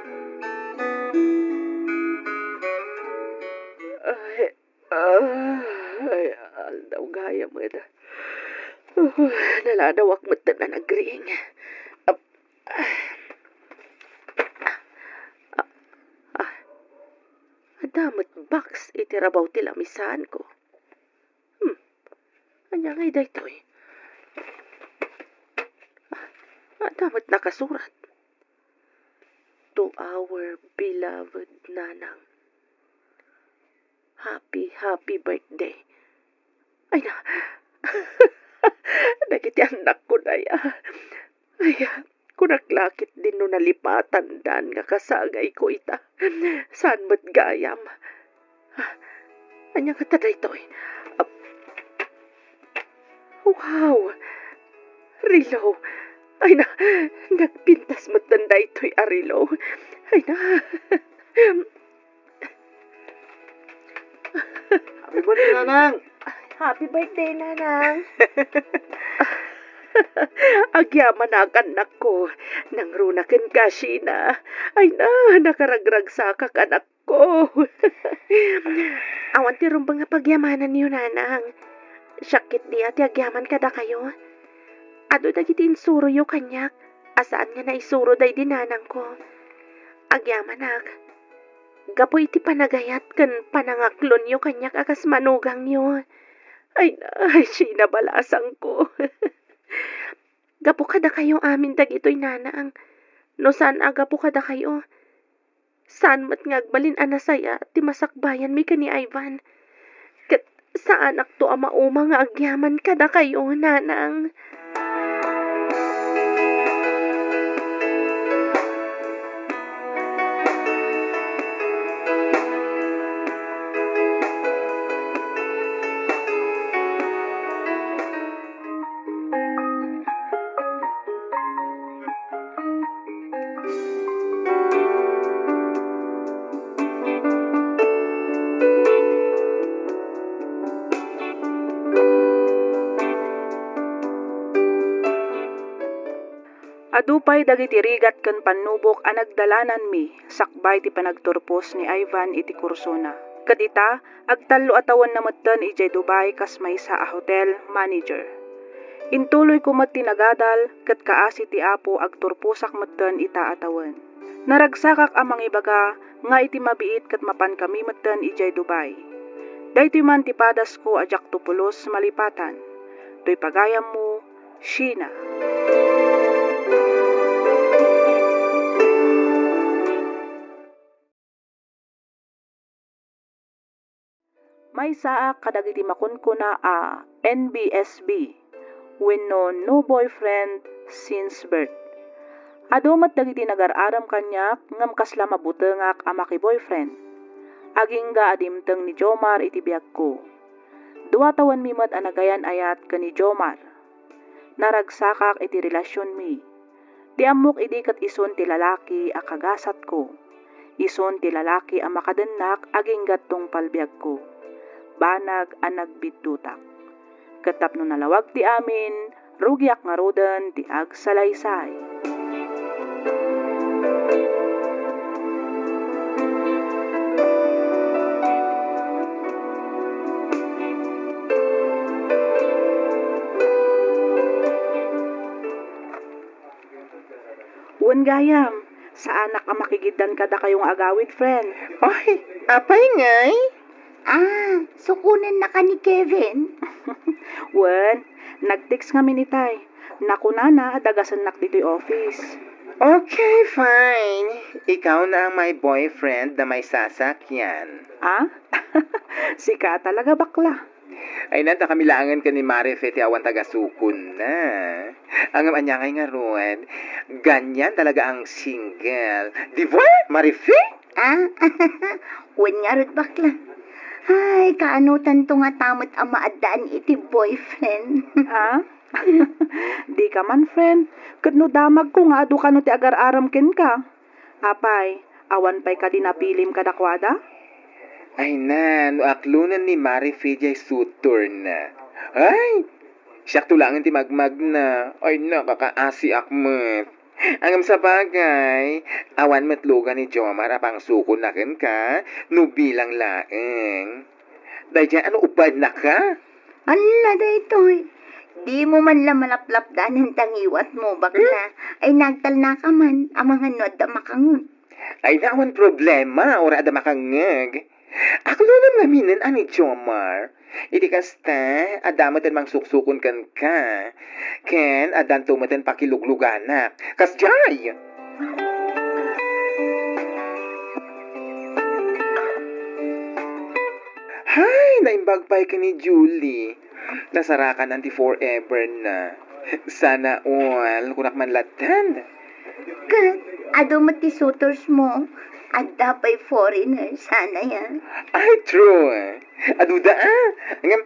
Ay, aldaw gaya mo ito. Naladawak mo ito na nagring. Adamot box itirabaw ti lamisan ko. Anya nga iday ito eh. Dapat nakasurat. To our beloved Nanang. Happy birthday. Ay na. Nagiti anak ko na ya. Ay, kunaklakit din no nalipatan dan nga kasagay ko ita. Saan mo't gayam? Anya nga taday to eh. Wow. Rilo. Ay na, nagpintas mo tanda ito'y arilo. Ay na. Happy birthday, Nanang! Happy birthday, Nanang. Agyaman na ang anak ko. Nang runakin ka, Sheena. Ay na, nakaragrag sa kak anak ko. Awan ti rumbang nga pagyamanan niyo, Nanang. Syakit di ati agyaman kada kayo. Ado dagiti insuro yo kanyak. Asaan nga na isuro day dinanang ko. Agyaman gapo iti panagayat kan panangaklon yo kanyak akas manugang yo. Ay na, Sheena balasang ko. Gapo kada kayo amin dagitoy nanang. No saan agapo kada kayo. Saan mat ngagbalin anasaya ti masakbayan mi kani Ivan. Kat sa anak to ama uma nga agyaman kada kayo nanang. Adupay dagiti rigat ken panubok a nagdalanan mi sakbay ti panagturpos ni Ivan iti kursona. Ket ita agtallo atawan na metten ijay Dubai kas maysa a hotel manager. Intuloy ko met tinagadal ket kaasi ti Apo agturpusak metten ita atawan. Naragsakak amang ibaga nga iti mabiit ket mapan kami metten ijay Dubai. Daytoy man ti padas ko ajak tupulos malipatan. Toy pagayam mo, Sheena. May saa kadagiti makunkuna a NBSB wenno no boyfriend since birth. Adumat dagiti nagararam kanyak ngam kasla mabutengak a maki-boyfriend. Agingga adimteng ni Jomar iti biag ko. 2 tawen mi met anagayan ayat ken ni Jomar. Naragsakak iti relasyon mi. Ti amok idi ket ison ti lalaki a kagasat ko. Ison ti lalaki a makadennak aginggat tong palbiag ko. Banag a nagbiddutak. Ket tapno nalawag ti amin, rugyak nga roden ti agsalaysay. Wen gayam, sa anak a makigidan kada kayong agawid, friend. Ay, apay ngay? Sukunan na ka ni Kevin. Wen, nag-text kami ni Tay. Nakunana, dagasan nak dito'y office. Okay, fine. Ikaw na ang my boyfriend na may sasakyan. Ah? Sika talaga bakla. Ay nanta kamilangan ka ni Marife ti awan taga-sukon na. Ang anyangay nga ruwan, ganyan talaga ang single. Di ba, Marife? Wen nga rod bakla. Ay, kaanutan to nga tamot ang maadaan iti boyfriend. Ah? Di ka man, friend. Ket no damag ko nga adu ka no ti agar-aram ken ka. Apay, awan pay ka dinapilim kadakwada? Ay na, no aklunan ni Marife jay sutor na. Ay, siyak tulangan ti magmag na. Ay na, kakaasi akmet. Angam sa bagay, awan matlugan ni Jomar apang sukon na ken ka, no bilang laeng. Dahil dyan, ano upad na ka? Ala, daytoy. Di mo man lang malaplap danan tangiwat mo, bakla. Ay nagtal na ka man, ang mga nod na makangun. Ay nawan problema, ora ada makangag. Aklunan ngaminan ani Jomar. Iti kasta, adamatan mang suksukon kan ka. Ken, adan tumatan pakilugluganak. Kasjay! Hay, naimbag pa'y ka ni Julie. Nasarakan anti forever na. Sana all, kunak man latan. Kat, ado mo ti suitors mo. Adda pa'y foreigner, sana yan. Ay, true. Aduda Ngam,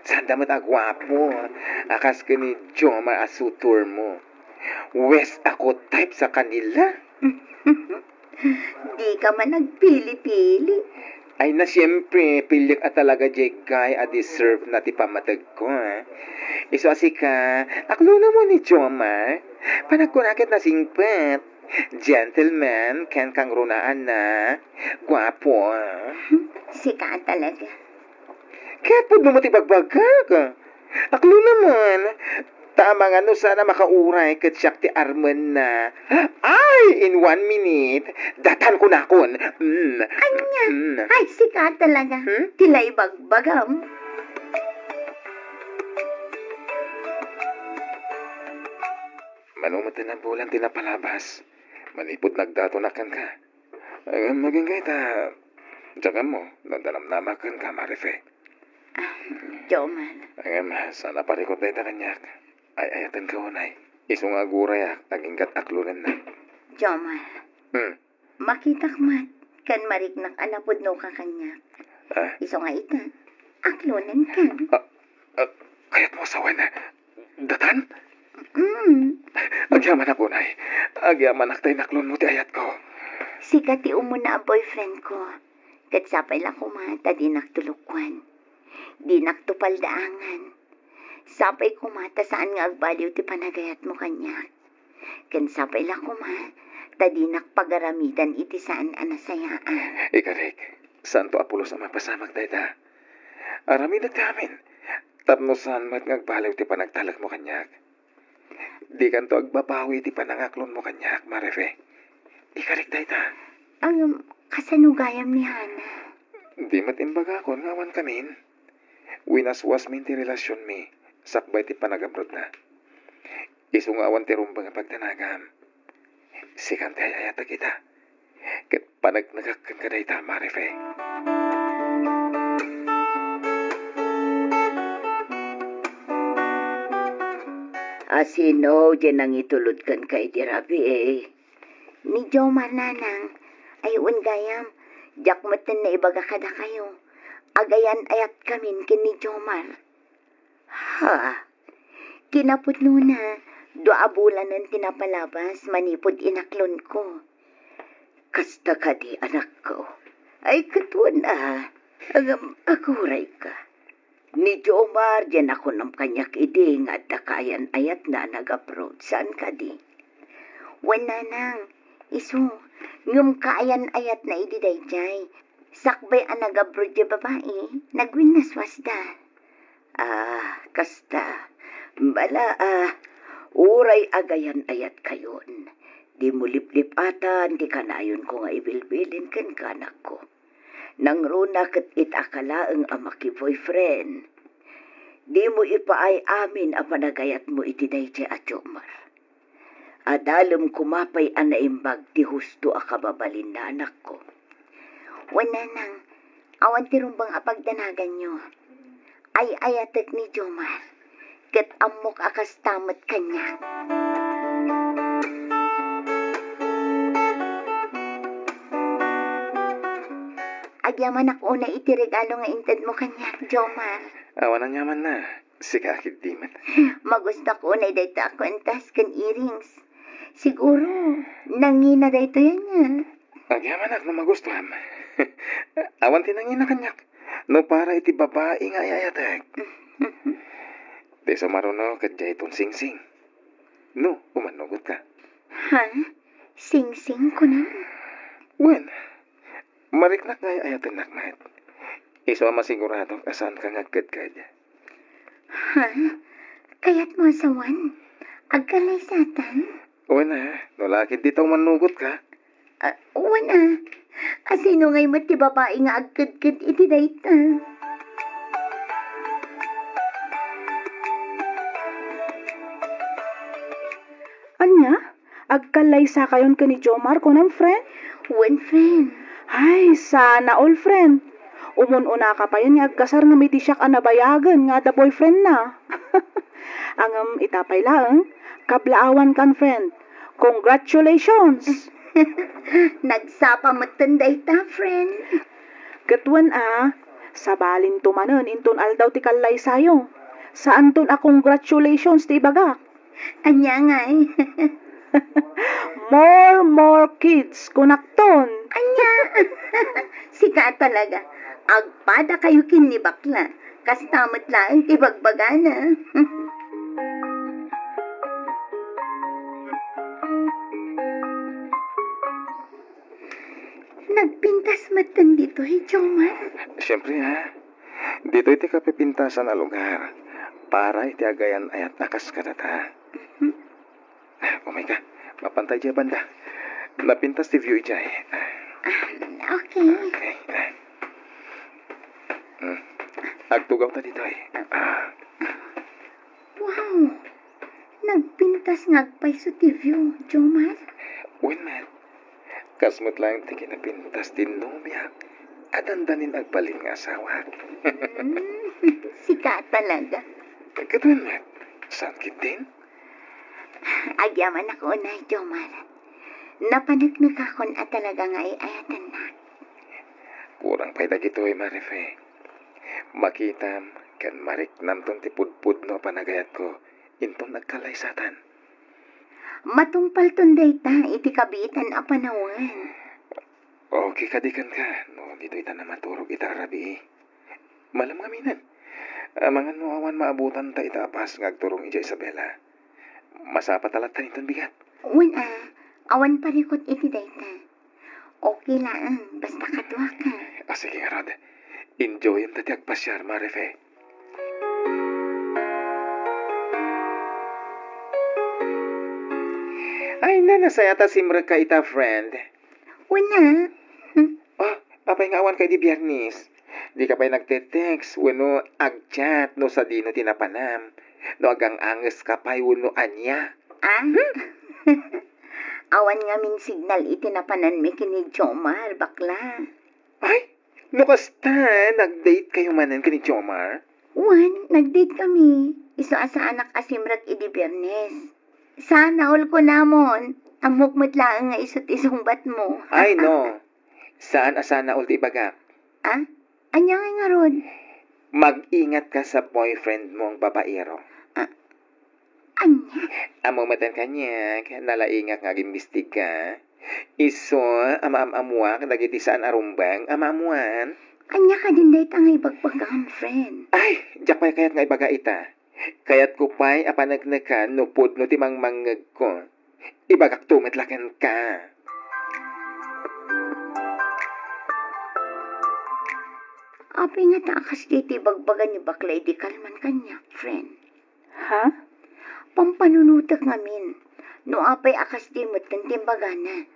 Sanda mo ta gwapo. Akas ka ni Jomar asutor mo. West ako type sa kanila. Di ka man nagpili-pili. Ay na siyempre, pilik at talaga jegay a deserve na ti pamatag ko. Iso asi ka, aklo na mo ni Jomar. Panagkunakit na singpat. Gentleman, ken kang runaan na. Gwapo. Sika talaga. Kaya po mo ti bagbagak. Aklo naman. Tama nga no, sana makauray kat siyak ti Arman na. Ay, in 1 minute, datan ko na kon. Anya, ay sika talaga. Tilay bagbagam. Manumatan ang bulan tinapalabas. Manipod nagdato na kan ka. Ay, maging ta. Tsaka mo, nandalamnamakan ka, Marife. Jomar, Ay, sana parikot na ita kanyak. Ay, ayatan ka unay. Isong aguray ang ingkat aklunan na. Jomar. Makita mat, kan mariknak anapod no ka kanya. Iso nga ita, aklonan ka. Kaya't mo asawa na. Datan? Mm. Agyaman ako, nay. Agyaman aktay naklon mo ti ayat ko. Sika ti umuna ang boyfriend ko. Katsapay lang kumata, di naktulukwan. Di naktupaldaangan. Sapay kumata saan nga agbaliw ti panagayat mo kanya. Kansapay lang kumata, di nakpagaramitan iti saan anasayaan. Ikarik, santo apulos ang mapasamag na ita. Aramin at amin. Tapno saan mat ngagbaliw ti panagtalag mo kanyak. Di kanto agbabawi ti panangaklon mo kanyak, Marife. Ikarik na ita. Ang kasanugayam ni Hana. Di matimbaga ko ngawan kamin. Winaswas min ti relasyon mi. Sakbay ti panagabrod na. Isungawan ti rumbang pagtanagam. Sikan ti ayayata kita. Kat panagnagakkan ka na ita, Marife. Asino, dyan ang itulod kan kay Dirabi eh. Ni Jomar nanang, ay gayam, jakmatan na ibaga kada kayo. Agayan ayat kamin kin ni Jomar. Ha, kinapot nuna, doa bulanan tinapalabas, manipod inaklon ko. Kasta ka di anak ko, ay katuan na, aguray ka. Ni Jomar, dyan ako ng kanyak ide nga dakayan ayat na nag-abroad. Saan ka di? Wala nang, iso, ngum kaayan ayat na ididay jay. Sakbay ang nag-abroad di babae, nagwinaswas da. Kasta, bala uray agayan ayat kayon. Di mo liplipatan, di ka na ayon ko nga ibilbilin kan kanak ko. Nang runa kat itakalaang amaki boyfriend. Di mo ipaay amin ang panagayat mo itiday siya at Jomar. Adalom kumapay anaimbag ti husto a kababalin na anak ko. Wala nang, awan ti rumbang apagdanagan nyo. Ay ayatek ni Jomar, kat amok akas tamat kanya. Agyaman ako na itiregalo nga inted mo kanya, Jomar. Awan na nyaman na. Sikakit di man. Magusta ko na dayto ako antas kan earrings. Siguro, nangina dayto yan nga. Agyaman ak na magustuhan. Awan tinangin na kanyak. No para iti babae nga ayayatek. Di sa maruno kadya itong sing-sing. No, umanugot ka. Ha? Sing-sing ko na. Wen, mariknak nga ayayatek nakmat. Iso ang masigurado asan ka ngagkad kadya. Ha? Kaya't mo asawan? Agkalay satan? Wen no lakit dito manugot ka. Wana. Asino ngay mati babae nga agkad-kad iti dayta. Anya? Agkalay sa kayon ka ni Jomar ko ng friend? One friend. Ay, sana all friend. Umun-una ka pa yun nga agkasar nga miti siyak anabayagan nga da boyfriend na. Ang itapay lang, kablaawan kan friend. Congratulations! Nagsapa matanday ta, friend. Katwan sabalin tumanon inton aldaw ti kalay sayo. Saan ton a congratulations ti baga? Anya nga eh. More kids, kunakton. Anya. Sika talaga. Agpada kayo kinibakla. Kastamot lang tibagbagana. Nagpintas matan dito, Jomar. Siyempre ha, dito iti kapipintasan na lugar para iti agayan ayat nakas ka na ta. Oh my God, mapantay dyan banda. Napintas ti view ijay. Okay. Okay. Agtugaw ta dito eh. Wow. Nagpintas ngagpay sa TV, Jomar. Win man, kasmot lang ti kinapintas din numya at andanin agbalin nga asawa. Sika talaga. Katwin man, saan kitin? Agyaman ako na, Jomar. Napanagnak akon at talaga nga ayatan na. Kurang pa'y dagito eh, Marife. Makitam, kan mariknam tong tipudpud no panagayat ko, intong nagkalaysatan. Matungpal tunday ta, iti kabitan a panawan. Okay, kadikan ka. No, dito ita na maturog ita arabi. Malam ngaminan. Mga nuawan maabutan ta ita apas ngagturong ija Isabela. Masapa talat tanitan bigat. Wan awan parikot iti dayta. Okay lang, basta kadwa ka. Sige nga, Rod. Enjoy yung tati agpasyar, Marife. Ay, nasaya ta simrag ka ita, friend. Una, Oh, apay nga awan kay di biyernis. Di ka pa'y nagte-text, wano ag-chat, no sa dino tinapanam. No agang anges ka pa'y wano anya. awan nga min signal iti napanan mi kini Jomar, bakla. Ay, no kasta, nag-date kayo manan ka ni Jomar? Wan, nag-date kami. Iso asa anak asimrak idi Biyernes. Sana all ko namon. Ang mukmat lang nga isot isong bat mo. Ay, no. Saan asana ulti bagak? Anya nga rod. Mag-ingat ka sa boyfriend mong babaero. Anya? Amo matan kanya, nalaingak nga gimbistig ka. Iso, ama-amuak, dagiti saan arumbang, ama-amuan. Anya ka din dahit ang ibagbagang friend. Ay, jak pa'y kayat nga ibaga ita. Kayat ko pa'y apanagnakan, nupod no timang mangag ko. Ibagak tumitlakan ka. Apay nga taakas diti bagbagan ni baklay di kalman kanya, friend. Ha? Pampanunutak ngamin. No apay akas di mo't kantimbagana.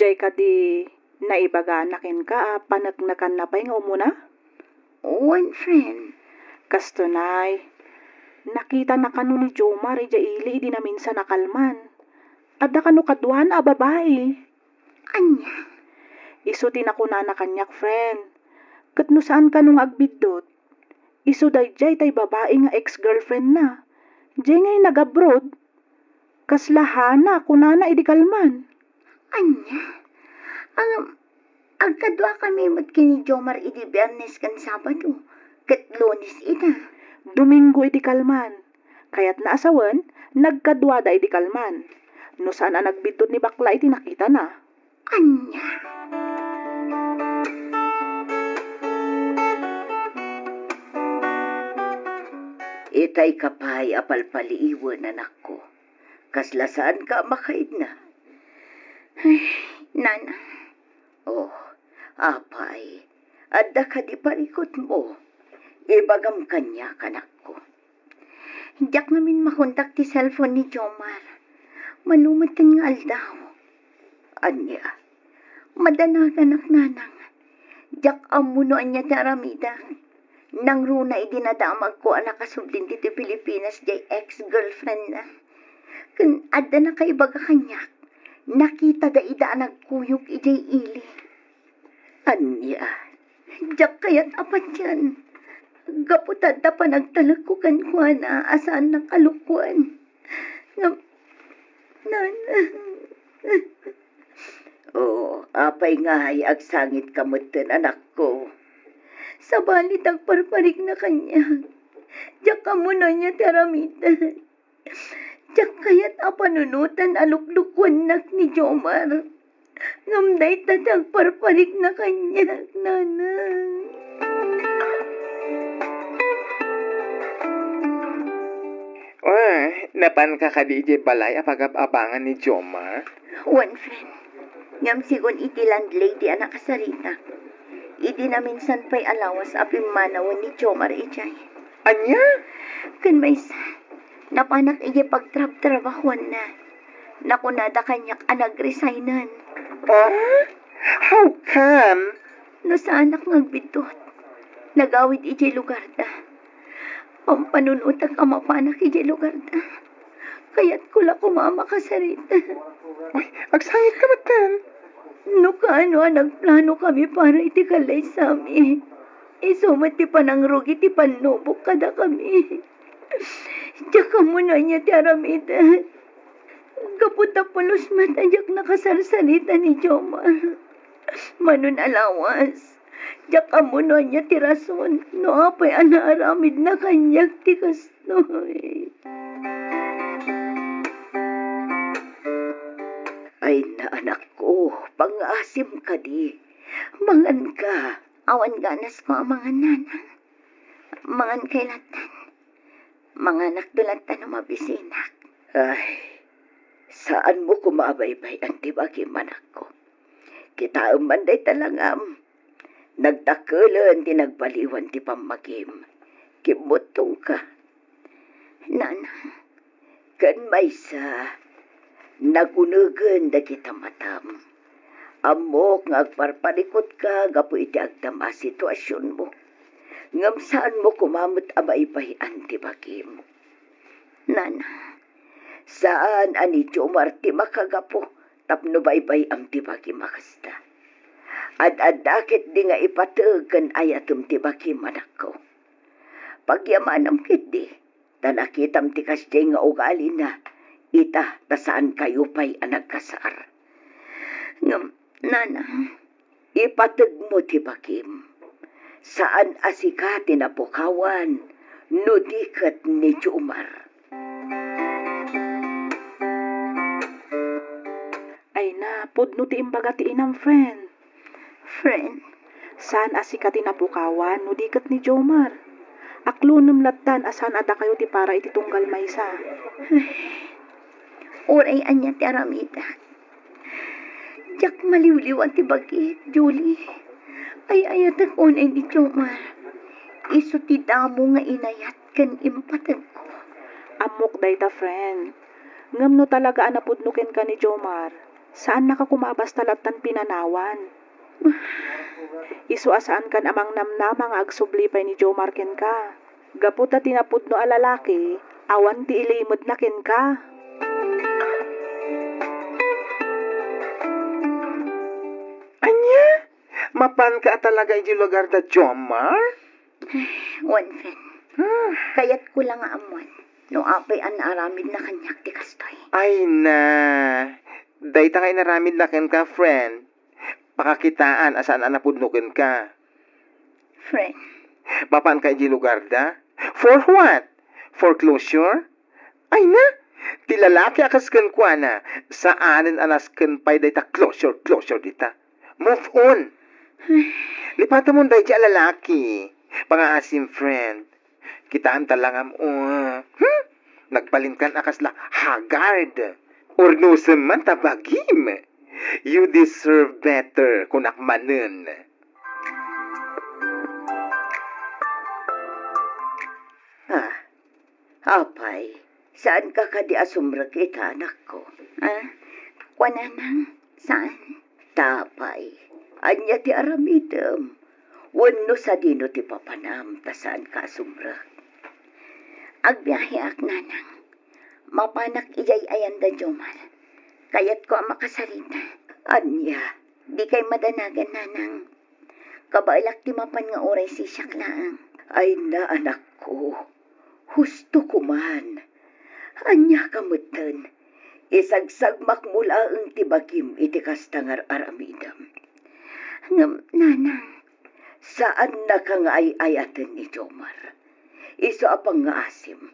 Jay ka di naibaganakin ka, panagnakan na pa'y nga umuna? One friend. Kastunay, nakita na kanu ni Jomar, ija ili, di na minsan nakalman. Adda kanu kadwan a babae. Anya? Iso tinakuna na kanyak, friend. Kat no saan ka nung agbidot? Iso dayjay tay babae nga ex-girlfriend na. Jay ngay nag-abroad. Kaslahana, kunana idikalman. Anya? Ang kadwa kami mo't kini Jomar idi Biyernes kan Sabado. Kat Lunes ita. Domingo idikalman. Kaya't naasawan, nagkadwada idikalman. No saan ang nagbidot ni bakla iti nakita na. Anya? Itay kapay apalpaliiwan anak ko. Kaslasaan ka makaid na. Ay, nana. Oh, apay. Adda ka di parikot mo. Ibagam kanya kanak ko. Diyak namin makontak ti cellphone ni Jomar. Manumatan nga aldaw. Anya, madanagan ak nanang. Diyak amuno anya ti aramida. Nang runa idinadamag ko anak kasubdin dito Pilipinas jay ex-girlfriend na. Kun adda na kay baga kanyak, nakita da ida nagkuyog ijay ili. Anya, jak kayat apat yan. Gaputad da pa nagtalag ko kankuan na asaan ng kalukuan. Oh, apay nga ay agsangit kamutin anak ko. Sa balit ang parparig na kanya. Diyak ka muna niya, Taramita. Diyak kayat apanunutan aluklukwan nak ni Jomar. Ngamday tatag parparik na kanya, nanang. Napan ka ka di balay apag-abangan ni Jomar? One friend, ngam sigon iti landlady anak kasarita. Idi na minsan pa'y alawas apim manawan ni Jomar ijay. Anya? Kan maysa, napanak iji pagtrab-trabahuan na. Nakunada kanyak anag-resignan. How come? No sa anak ngagbitot, nagawid iji lugar da. Pampanunutag ang mapanak iji lugar da. Kaya't kula kumama kasarita. Uy, agsangit ka matan. No kaano nagplano kami para iti kalay sami. Isumat ti panangrugi ti panubok kada kami. Tsaka mo na niya ti aramida. Kaputa pulos matadyak nakasarsalita ni Jomar. Manun alawas. Tsaka mo na niya ti rason. No apay anaaramid na kanyak ti kastoy. Ay na anak ko, pangasim ka di. Mangan ka. Awan ganas ko ang mga nanang. Mangan kay latan. Mga anak dulatan ng mabisinak. Ay, saan mo kumabaybay ang tibagi manak ko? Kita umanday talangam. Nagtakulan ti nagbaliwan ti pamagim. Kimutong ka. Nanang, kan maysa, nagunugan da kita matam. Amok nga agparparikot ka, gapo iti agdama sitwasyon mo. Ngam saan mo kumamot abaybay antibagim. Nana, saan ani Jomar ti makagapo, tapno baybay ang tibagim makasta. Ad-adakit di nga ipatugan ayatum tibagim anak ko. Pagyamanam kit di, tanakitam ti kasdi nga ugali na, ita tasaan kayo pa'y anagkasar. Ngam, nana, ipatag mo ti bakim. Saan asika tinapukawan, no dikat ni Jomar. Ay na, pudno ti imbaga ti inam, friend. Friend, Saan asika tinapukawan, no dikat ni Jomar. Aklunum latan asan ada kayo ti para iti tunggal maysa. oray anya ti aramida. Jak maliwliw ang tibagi, Julie. Ay ayatak unay ni Jomar. Iso ti damo nga inayat kan impatag ko. Amok dayta, friend. Ngam no talaga anapudnuken ka ni Jomar. Saan nakakumabas talatan pinanawan? Isu asaan kan amang namnama nga agsublipay ni Jomar ken ka. Gaputa tinapudno a lalaki, awan ti ilimod na ken ka. Anya? Mapan ka talaga iti lugar da Jomar? One friend, kayat ko lang nga amuan. No apay an aramid na kanyak ti kastoy. Ay na. Dayta kay naramid na ken ka, friend. Pakakitaan asaan anapudnuken ka. Friend, Mapan ka iti lugar da? For what? For closure? Ay na. Ti lalaki akas ken kwa na. Saanen anas ken pay dayta closure dita. Move on. Lipata mo day ti lalaki. Pangaasim, friend. Kitaan talangam nagpalinkan akas la hagard. Or no man tabagim. You deserve better kung akmanen. apay, saan ka kadi asumra kita anak ko? Kwananang, saan? Tapay, anya ti aramidem. Wano sa dino ti papanam, tasaan ka asumra. Agbiyahe ak nanang, mapanak ijay ayanda Jomar. Kayat ko ang makasarita. Anya, di kay madanagan nanang. Kabailak ti mapan nga oray si siyak lang. Ay na anak ko, husto ko man. Anya kamutan, isagsagmak mula ang tibagim iti kastangar aramidam. Ngam, nanang, saan na kang ay-ayatan ni Jomar? Iso apang nga asim,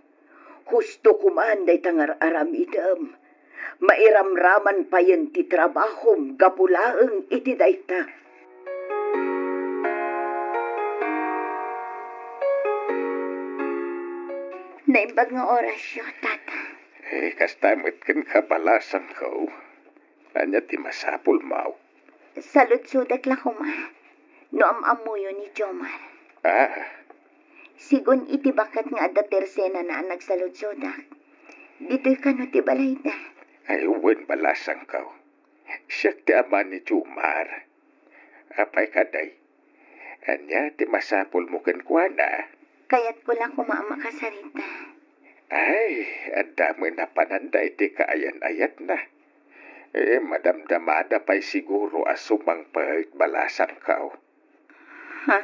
Gusto ko man day tangar aramidam. Mairamraman pa yun ti trabahom gapulaeng iti dayta. Naimbag nga orasyo, tata. Kastamit kan kabalasan ko. Anya ti masapul mau. Salud-sudak lang ko ma. No amamuyo ni Jomar. Sigun iti bakat nga ada tersena na nagsalud-sudak. Dito'y kano ti balay na. Ay, uwan balasan ko. Siya ti ama ni Jomar. Apay kaday. Anya ti masapul mo kan kuana. Kaya't ko lang kumama kasarita. Ay, ang dami na pananday ti kaayan-ayat na. Madamdamada pa'y siguro asumang pahit balasan ka. Ha?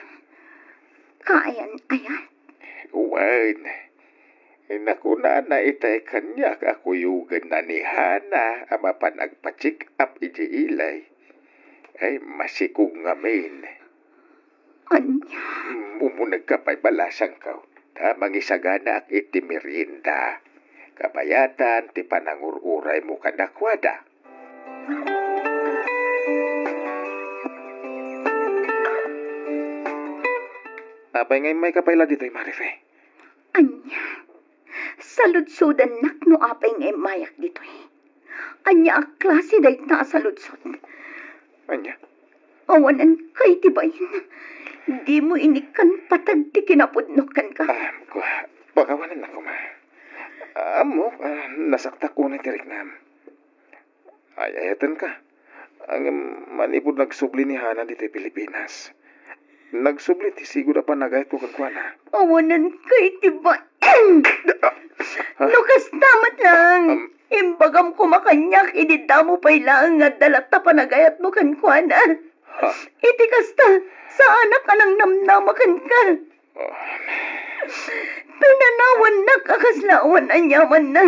Kaayan-ayat? Uwan. Nakuna na itay kanyak ako yugan na ni Hana ama pa nagpa-check up iti ilay. Ay, masikong ngamin. Anya? Mumunag ka pa'y balasan ka. Tamang isagana ak iti merienda. Kabayatan ti panangururay mo kadakwada. Apay ngay may kapayla dito'y Marife. Anya? Saludsudan nak no apay nga mayak dito'y. Anya a klase day ta saludsod. Anya? Awanan kay tibayin. Di mo inikan patag ti kinapudnokan ka. Pagawanan ako ma. Amo, nasakta ko na tirik na. Ayayatan ka. Ang manipod nagsubli ni Hana dito'y Pilipinas. Nagsubli ti siguro pa nagayat ko kagwana. Awanan kay tibayin. Lukas tamat lang. Imbagam kumakanyak, ididamo pa'y lang nga dalata panagayat mo kankwana. Iti kasta, sa anak ka nang namnamakan ka. Pinanawan na kakaslawan anyaman na.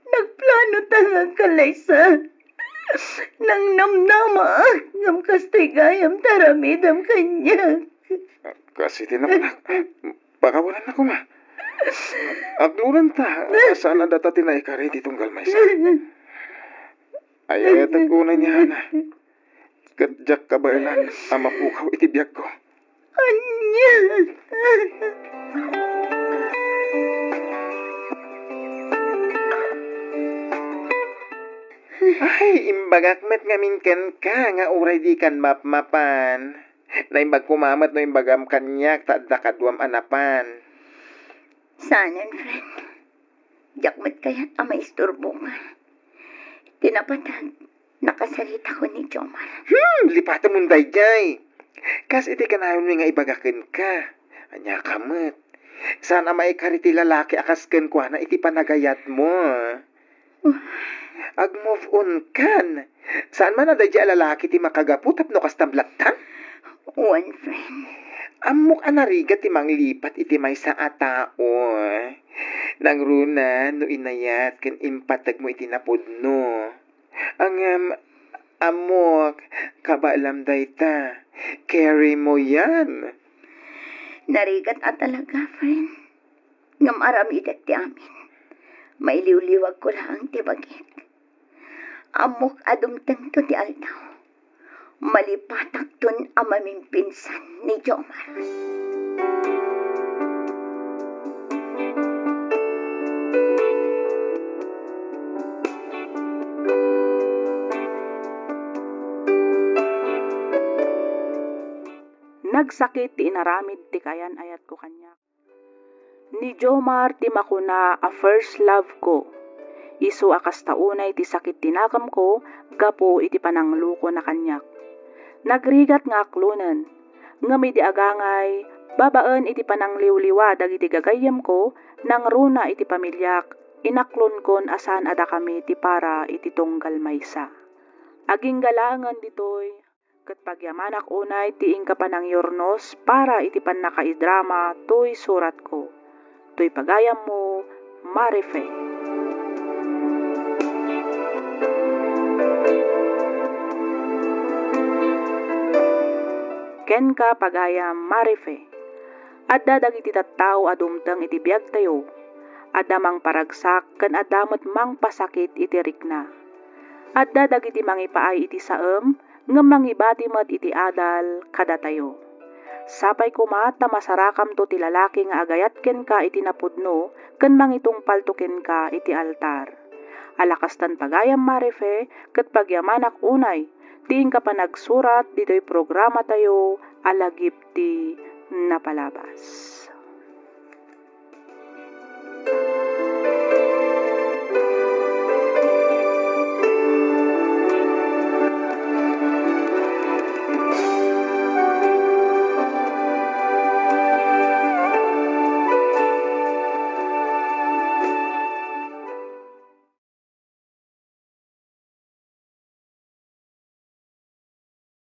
Nagplano tangang kalaysa. Nang namnama, ngam kastay gayam taramidam kanya. Kasi tinapanak. Pagawalan ako ma. Aglunan ta. Saan na data tinaikari ditong galmaysa. Ayayatan ko na niya na. Kadyak kabayanan, ama pukaw itibiyag ko. Anya. Ay, imbagak met ngamin ken ka nga uray di kan mapmapan. Na imbag kumamat no imbagam kanyak tadda kaduam anapan. Sanan, friend. Jakmat kaya't ama isturbo ka. Tinapatag, nakasalita ko ni Jomar. Lipatan mo dayjay. Kas iti kanayon mi nga ibagakin ka. Anya kamet. Sana may kariti lalaki akas ken kwa na iti panagayat mo. Ag-move on kan. Saan man na dayjay lalaki ti makagaputap no kas tamblaktan? One friend. Amok anarigat ti manglipat iti may sa atao. Nang runa no inayat ken impatag mo iti napudno. Ang amok kabaalam dayta. Carry mo yan. Narigat at talaga, friend. Ngam aramidat ti amin. Mailiw-liwag ko lang ti bagit. Amok adumtang to ti altaw. Malipatak ton amaming pinsan ni Jomar. Nagsakit ti inaramid ti kayan ayat ko kanya. Ni Jomar ti makuna a first love ko. Isu akas taunay ti sakit tinakam ko, gapo iti panangluko na kanyak. Nagrigat nga aklunan, ngami di agangay, babaan iti panangliwliwa dagiti gagayem ko, nang runa iti pamilyak, inaklon kon asan ada kami ti para iti tunggal maysa. Aging galangan ditoy, ket pagyamanak unay ti ingka panang yornos para iti pannakaidrama toy surat ko. Toy pagayam mo, Marife. Ken ka pagayam Marife. Adda dagiti tattao adumteng iti biag tayo. Adamang paragsak kan adamot mang pasakit iti rikna. Adda dagiti mangipaay iti saem ngem mangibati met iti adal kadatayo. Sapay kuma ta masarakam to ti lalaki nga agayat ken ka iti napudno ken mangitungpal to ken ka iti altar. Alakastan pagayam marife ket pagyamanak unay diin ka pa nagsurat ditoy programa tayo alagip ti napalabas.